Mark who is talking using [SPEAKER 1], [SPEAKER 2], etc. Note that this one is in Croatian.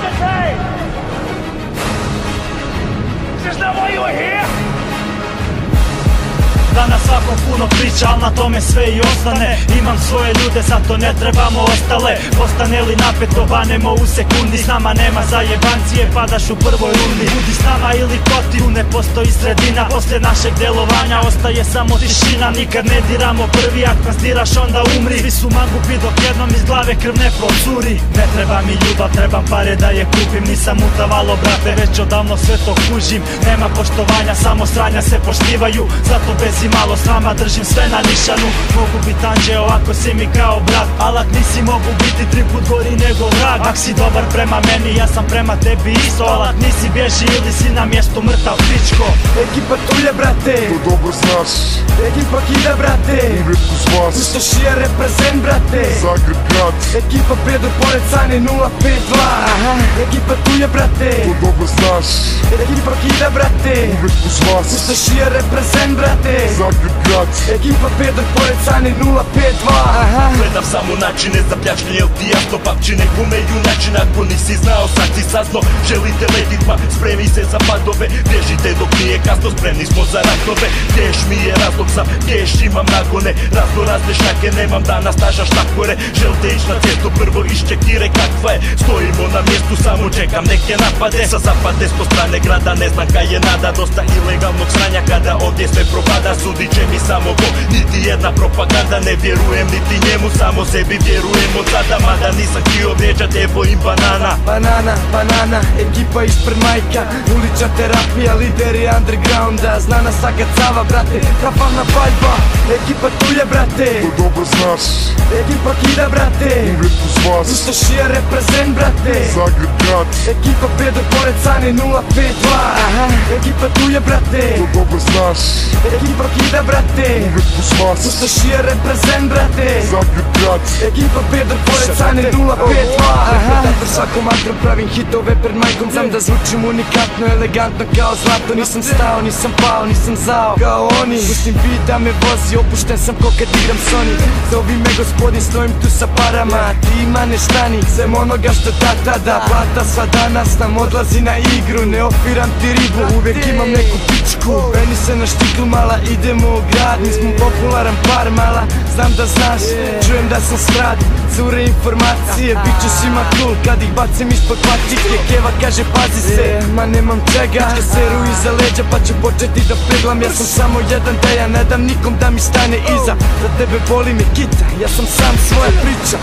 [SPEAKER 1] Hey! Is this not why you were here?
[SPEAKER 2] Danas svako puno priča, al na tome sve i ostane. Imam svoje ljude, zato ne trebamo ostale. Postane li napeto, banemo u sekundi. S nama nema zajebancije, padaš u prvoj rundi. Budi s nama ili protiv, ne postoji sredina. Poslije našeg delovanja ostaje samo tišina. Nikad ne diramo prvi, ako nas diraš onda umri. Svi su mangupi dok jednom iz glave krv ne procuri. Ne treba mi ljubav, trebam pare da je kupim. Nisam utavalo brate, već odavno sve to kužim. Nema poštovanja, samo sranja se poštivaju. Zato bez i malo s vama držim sve na nišanu. Mogu bit anđeo ako si mi kao brat, al ak nisi mogu biti 3 put gori nego vrag. Ak si dobar prema meni, ja sam prema tebi isto. Al ak nisi bježi ili si na mjestu mrtav pičko.
[SPEAKER 3] Ekipa tu je brate,
[SPEAKER 4] to dobro znaš.
[SPEAKER 3] Ekipa kida brate,
[SPEAKER 4] uvijek uz vas.
[SPEAKER 3] Ustašija reprezent brate,
[SPEAKER 4] Zagreb grad.
[SPEAKER 3] Ekipa Pedro pored Sane 052. Ekipa tu je brate,
[SPEAKER 4] to dobro znaš.
[SPEAKER 3] Ekipa kida brate,
[SPEAKER 4] uvijek uz vas.
[SPEAKER 3] Ustašija reprezent brate,
[SPEAKER 4] Zagreb grad.
[SPEAKER 3] Ekipa Pedro pored Sane 052.
[SPEAKER 5] Gledam samo načine za pljačnje, jel ti jasno? Papčine gumeju način, ako nisi znao sad si sazno. Želite letit pa spremi se za padove. Bježite dok nije kasno, spremni smo za ratove. Gdješ mi je razlog sam, gdješ imam nagone. Razno razne šnjake, nemam danas staža štakore. Želite ić na cestu, prvo iščekire kakva je. Stojimo na mjestu, samo čekam neke napade. Sa zapade s po strane grada, ne znam kaj je nada. Dosta ilegalnog sranja kada ovdje sve propada. Sudit će mi samo Bog, niti jedna propaganda. Ne vjerujem niti njemu, samo sebi vjerujem od sada. Mada nisam htio vrijeđat, evo im banana.
[SPEAKER 3] Banana, ekipa ispred majka. Ulična terapija, lideri undergrounda. Znana saga cava brate, rafalna paljba. Ekipa tu je brate,
[SPEAKER 4] to dobro znaš.
[SPEAKER 3] Ekipa kida brate,
[SPEAKER 4] uvijek uz vas.
[SPEAKER 3] Ustašija reprezent brate,
[SPEAKER 4] Zagreb grad.
[SPEAKER 3] Ekipa Pedro pored Sane 052. Ekipa tu je brate,
[SPEAKER 4] to dobro znaš.
[SPEAKER 3] Ekipa kida brate,
[SPEAKER 4] uvijek uz vas.
[SPEAKER 3] Ustašija reprezent brate,
[SPEAKER 4] Zagreb grad.
[SPEAKER 3] Ekipa Pedro pored Sane 052. Pred svakom matrom pravim hitove pred majkom. Znam da zvučim unikatno, elegantno kao zlato. Nisam stao, nisam pao, nisam zao kao oni. Pustim beat da me vozi, opušten sam ko kad igram Sony. Zovi me gospodin, stojim tu sa parama. Ti ima neštani, sem onoga što tada. Plata sva danas nam odlazi na igru. Ne ofiram ti ribu, uvijek imam neku pičku. Meni se na štiklu mala, idemo u grad. Nismo popularan par mala, znam da znaš. Čujem da sam strat, cure informacije. Biću svima cool kad ih bacim ispod patike. Keva kaže pazi se, ma nemam čega. Čka seru iza leđa pa ću početi da peglam. Ja sam samo jedan da ja ne dam nikom da mi stane iza. Za tebe boli me kita, ja sam sam svoja priča.